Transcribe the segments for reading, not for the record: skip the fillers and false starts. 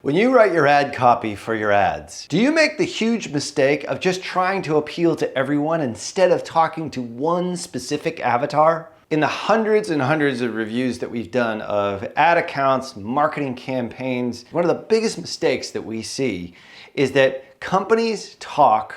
When you write your ad copy for your ads, do you make the huge mistake of just trying to appeal to everyone instead of talking to one specific avatar? In the hundreds and hundreds of reviews that we've done of ad accounts, marketing campaigns, one of the biggest mistakes that we see is that companies talk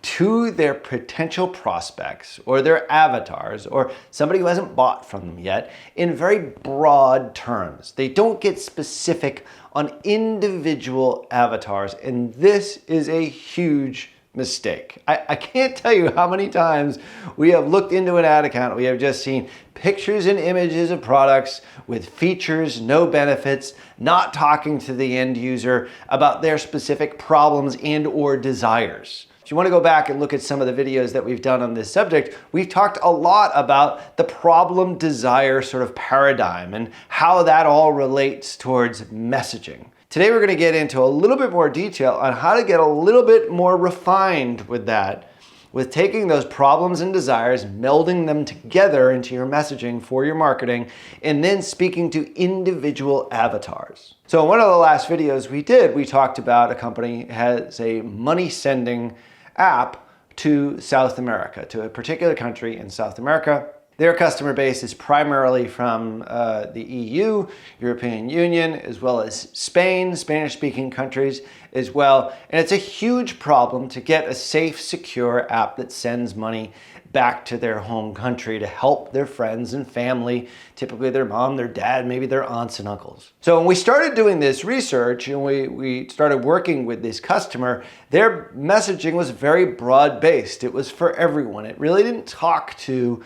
to their potential prospects or their avatars or somebody who hasn't bought from them yet in very broad terms. They don't get specific on individual avatars, and this is a huge mistake. I can't tell you how many times we have looked into an ad account, we have just seen pictures and images of products with features, no benefits, not talking to the end user about their specific problems and or desires. If you want to go back and look at some of the videos that we've done on this subject, we've talked a lot about the problem desire sort of paradigm and how that all relates towards messaging. Today we're going to get into a little bit more detail on how to get a little bit more refined with that, with taking those problems and desires, melding them together into your messaging for your marketing, and then speaking to individual avatars. So in one of the last videos we did, we talked about a company that has a money sending app to South America, to a particular country in South America. Their customer base is primarily from the EU, European Union, as well as Spain, Spanish-speaking countries as well. And it's a huge problem to get a safe, secure app that sends money back to their home country to help their friends and family, typically their mom, their dad, maybe their aunts and uncles. So when we started doing this research and we started working with this customer, their messaging was very broad-based. It was for everyone. It really didn't talk to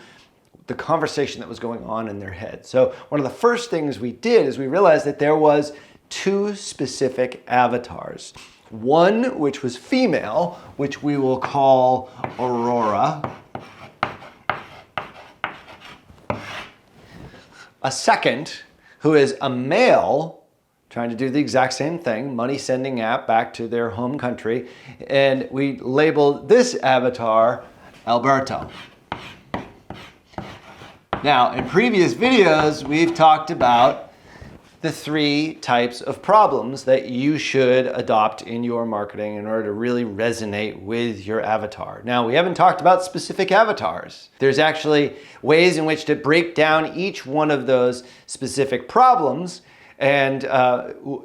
the conversation that was going on in their head. So one of the first things we did is we realized that there was two specific avatars. One which was female, which we will call Aurora. A second, who is a male, trying to do the exact same thing, money sending app back to their home country. And we labeled this avatar Alberto. Now, in previous videos, we've talked about the three types of problems that you should adopt in your marketing in order to really resonate with your avatar. Now, we haven't talked about specific avatars. There's actually ways in which to break down each one of those specific problems and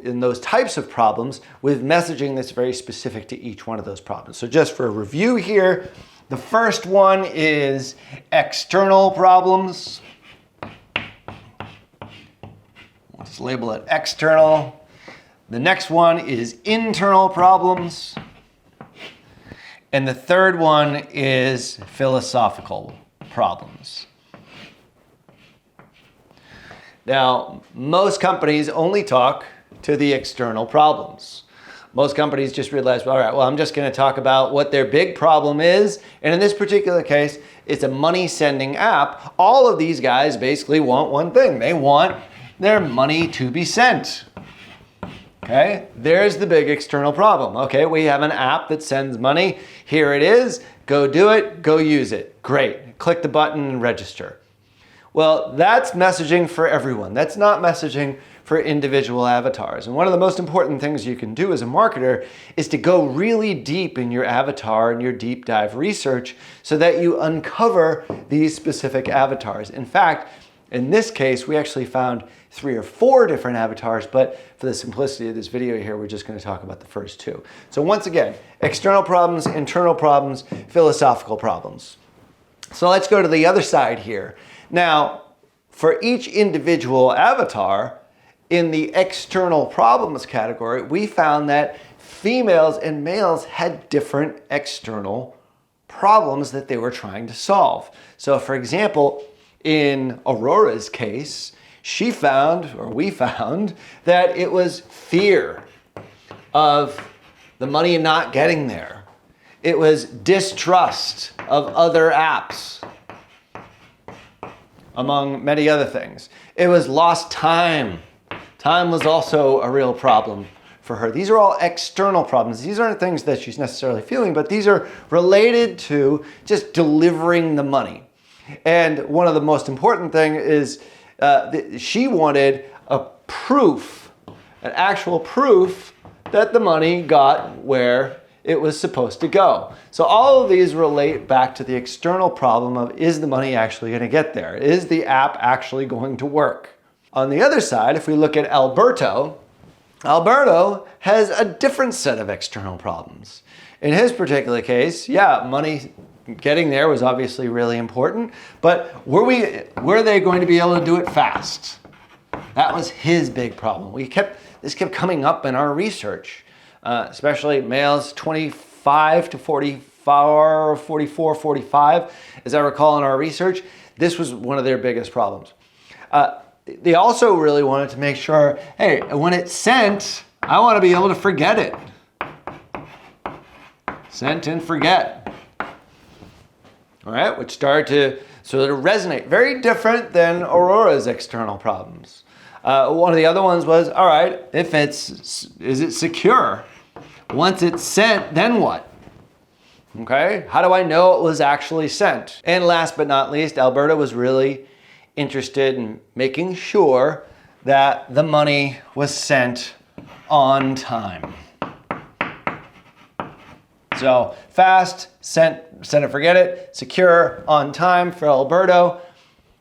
in those types of problems with messaging that's very specific to each one of those problems. So just for a review here, the first one is external problems. Let's label it external. The next one is internal problems. And the third one is philosophical problems. Now, most companies only talk to the external problems. Most companies just realize, well, all right, well, I'm just going to talk about what their big problem is. And in this particular case, it's a money sending app. All of these guys basically want one thing. They want their money to be sent. Okay, there's the big external problem. Okay, we have an app that sends money. Here it is. Go do it. Go use it. Great. Click the button and register. Well, that's messaging for everyone. That's not messaging for individual avatars. And one of the most important things you can do as a marketer is to go really deep in your avatar and your deep dive research so that you uncover these specific avatars. In fact, in this case, we actually found 3 or 4 different avatars, but for the simplicity of this video here, we're just going to talk about the first 2. So once again, external problems, internal problems, philosophical problems. So let's go to the other side here. Now, for each individual avatar, in the external problems category, we found that females and males had different external problems that they were trying to solve. So for example, in Aurora's case, we found that it was fear of the money not getting there. It was distrust of other apps, among many other things. It was lost time. Time was also a real problem for her. These are all external problems. These aren't things that she's necessarily feeling, but these are related to just delivering the money. And one of the most important thing is she wanted a proof an actual proof that the money got where it was supposed to go. So all of these relate back to the external problem of, is the money actually going to get there? Is the app actually going to work? On the other side, if we look at Alberto has a different set of external problems. In his particular case, yeah, money getting there was obviously really important, but were they going to be able to do it fast? That was his big problem. This kept coming up in our research, especially males 25 to 44, 45, as I recall in our research. This was one of their biggest problems. They also really wanted to make sure, hey, when it's sent, I want to be able to forget it. Sent and forget. All right, which started to sort of resonate. Very different than Aurora's external problems. One of the other ones was, all right, is it secure? Once it's sent, then what? Okay, how do I know it was actually sent? And last but not least, Alberto was really interested in making sure that the money was sent on time. So fast, sent and forget it, secure, on time for Alberto.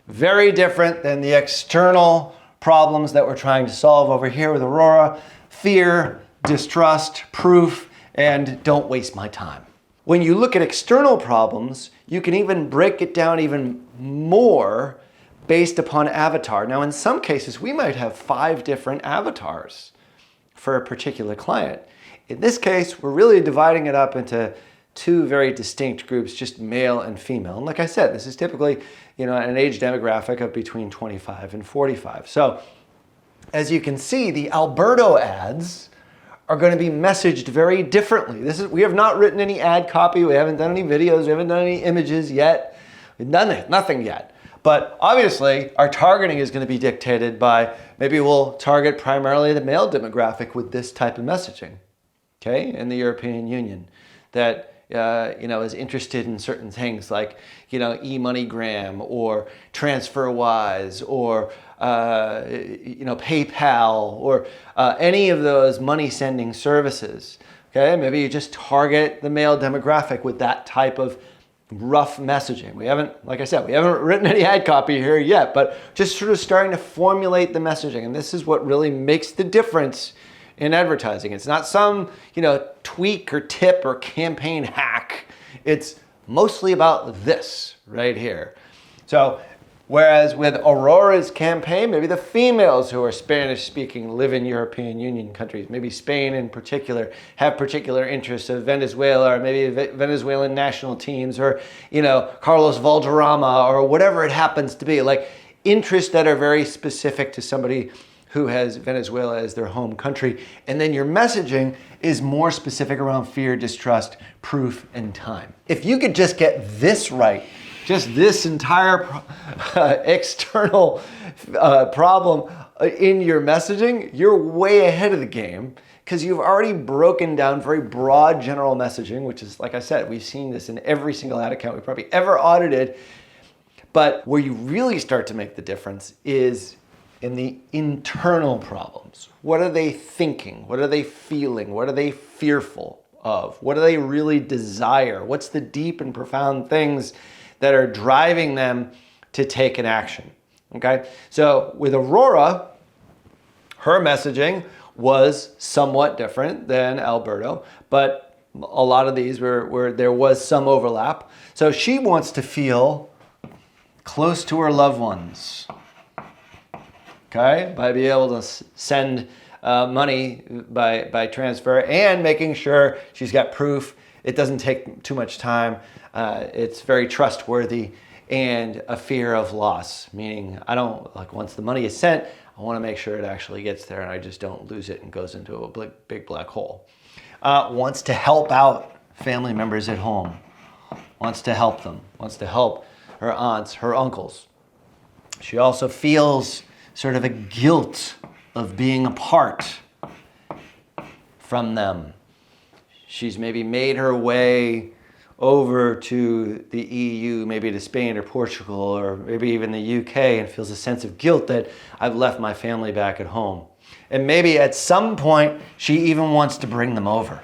Very different than the external problems that we're trying to solve over here with Aurora. Fear, distrust, proof, and don't waste my time. When you look at external problems, you can even break it down even more based upon avatar. Now, in some cases, we might have 5 different avatars for a particular client. In this case, we're really dividing it up into 2 very distinct groups, just male and female. And like I said, this is typically, an age demographic of between 25 and 45. So as you can see, the Alberto ads are going to be messaged very differently. We have not written any ad copy. We haven't done any videos. We haven't done any images yet. We've done nothing yet. But obviously, our targeting is going to be dictated by, maybe we'll target primarily the male demographic with this type of messaging, okay, in the European Union, that is interested in certain things like, eMoneygram or TransferWise or, PayPal or any of those money sending services. Okay, maybe you just target the male demographic with that type of rough messaging. Like I said, we haven't written any ad copy here yet, but just sort of starting to formulate the messaging. And this is what really makes the difference in advertising. It's not some, tweak or tip or campaign hack. It's mostly about this right here. So whereas with Aurora's campaign, maybe the females who are Spanish speaking live in European Union countries, maybe Spain in particular, have particular interests of Venezuela or maybe Venezuelan national teams or, Carlos Valderrama or whatever it happens to be, like interests that are very specific to somebody who has Venezuela as their home country. And then your messaging is more specific around fear, distrust, proof, and time. If you could just get this right, just this entire external problem in your messaging, you're way ahead of the game because you've already broken down very broad general messaging, which is, like I said, we've seen this in every single ad account we've probably ever audited. But where you really start to make the difference is in the internal problems. What are they thinking? What are they feeling? What are they fearful of? What do they really desire? What's the deep and profound things that are driving them to take an action? Okay, so with Aurora, her messaging was somewhat different than Alberto, but a lot of these were there was some overlap. So she wants to feel close to her loved ones. Okay, by being able to send money by transfer and making sure she's got proof. It doesn't take too much time. It's very trustworthy and a fear of loss, meaning once the money is sent, I want to make sure it actually gets there and I just don't lose it and goes into a big black hole. Wants to help out family members at home. Wants to help them. Wants to help her aunts, her uncles. She also feels sort of a guilt of being apart from them. She's maybe made her way over to the EU, maybe to Spain or Portugal, or maybe even the UK, and feels a sense of guilt that I've left my family back at home. And maybe at some point, she even wants to bring them over.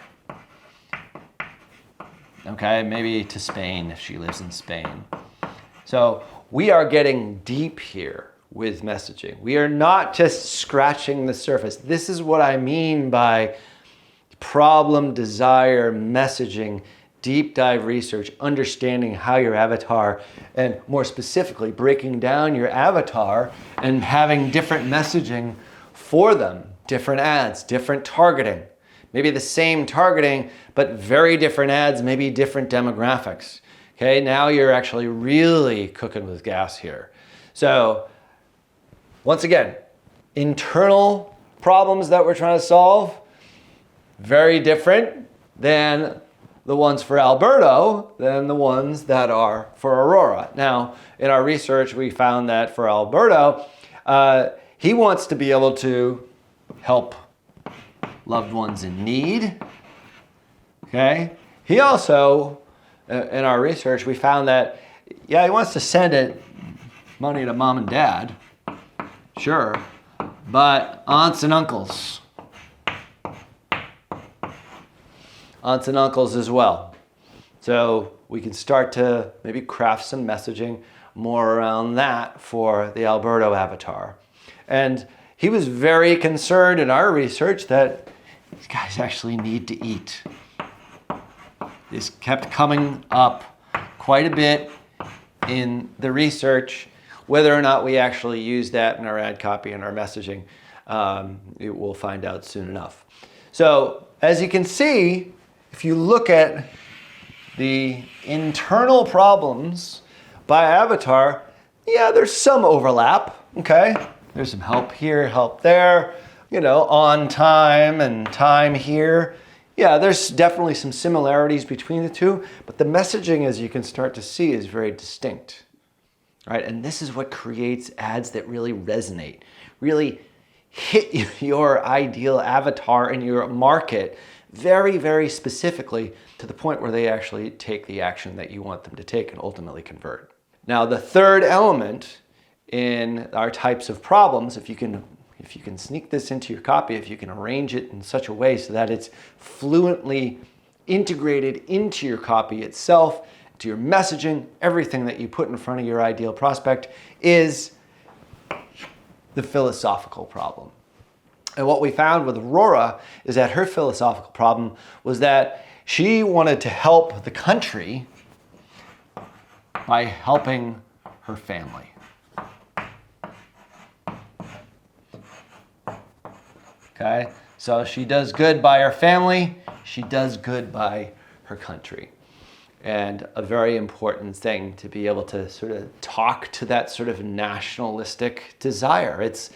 Okay, maybe to Spain if she lives in Spain. So we are getting deep here with messaging. We are not just scratching the surface. This is what I mean by problem, desire, messaging, deep dive research, understanding how your avatar, and more specifically, breaking down your avatar and having different messaging for them, different ads, different targeting. Maybe the same targeting, but very different ads, maybe different demographics. Okay, now you're actually really cooking with gas here. So, once again, internal problems that we're trying to solve, very different than the ones for Alberto than the ones that are for Aurora. Now, in our research, we found that for Alberto, he wants to be able to help loved ones in need. Okay. He also, in our research, we found that, yeah, he wants to send money to mom and dad, sure, but aunts and uncles as well. So we can start to maybe craft some messaging more around that for the Alberto avatar. And he was very concerned in our research that these guys actually need to eat. This kept coming up quite a bit in the research. Whether or not we actually use that in our ad copy and our messaging, we'll find out soon enough. So as you can see, if you look at the internal problems by avatar, yeah, there's some overlap, okay? There's some help here, help there, on time and time here. Yeah, there's definitely some similarities between the two, but the messaging, as you can start to see, is very distinct, right? And this is what creates ads that really resonate, really hit your ideal avatar and your market very, very specifically to the point where they actually take the action that you want them to take and ultimately convert. Now, the third element in our types of problems, if you can sneak this into your copy, if you can arrange it in such a way so that it's fluently integrated into your copy itself, to your messaging, everything that you put in front of your ideal prospect, is the philosophical problem. And what we found with Aurora is that her philosophical problem was that she wanted to help the country by helping her family. Okay, so she does good by her family, she does good by her country. And a very important thing to be able to sort of talk to that sort of nationalistic desire. It's,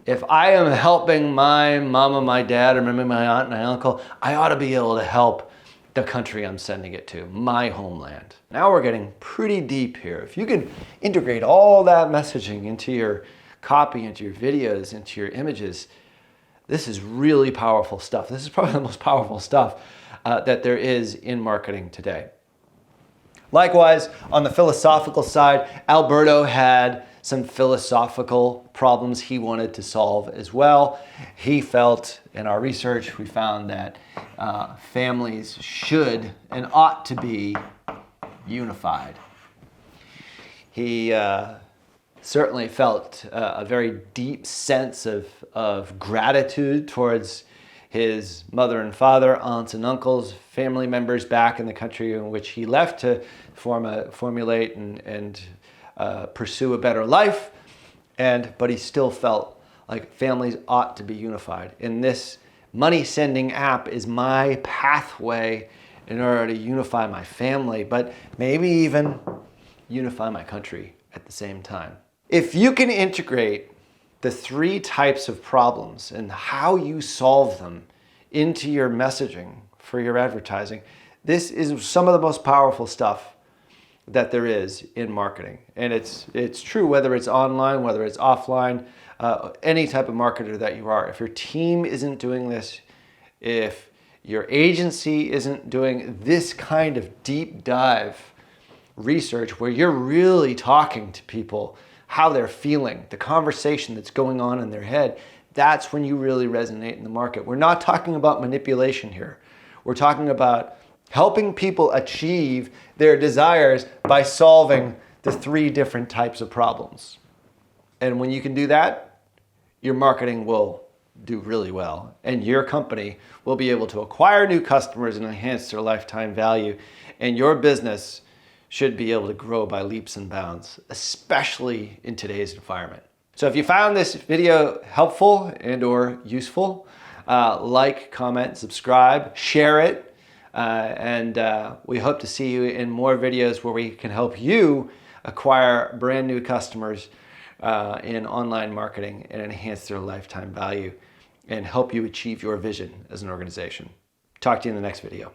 if I am helping my mama, my dad, or maybe my aunt and my uncle, I ought to be able to help the country I'm sending it to, my homeland. Now we're getting pretty deep here. If you can integrate all that messaging into your copy, into your videos, into your images, this is really powerful stuff. This is probably the most powerful stuff that there is in marketing today. Likewise, on the philosophical side, Alberto had some philosophical problems he wanted to solve as well. He felt, in our research, we found that families should and ought to be unified. He certainly felt a very deep sense of gratitude towards his mother and father, aunts and uncles, family members back in the country in which he left to formulate and pursue a better life. But he still felt like families ought to be unified. And this money sending app is my pathway in order to unify my family, but maybe even unify my country at the same time. If you can integrate the three types of problems and how you solve them into your messaging for your advertising, this is some of the most powerful stuff that there is in marketing. And it's true whether it's online, whether it's offline, any type of marketer that you are. If your team isn't doing this, if your agency isn't doing this kind of deep dive research where you're really talking to people, how they're feeling, the conversation that's going on in their head, that's when you really resonate in the market. We're not talking about manipulation here. We're talking about helping people achieve their desires by solving the 3 different types of problems. And when you can do that, your marketing will do really well, and your company will be able to acquire new customers and enhance their lifetime value, and your business should be able to grow by leaps and bounds, especially in today's environment. So if you found this video helpful and or useful, like, comment, subscribe, share it, and we hope to see you in more videos where we can help you acquire brand new customers in online marketing and enhance their lifetime value and help you achieve your vision as an organization. Talk to you in the next video.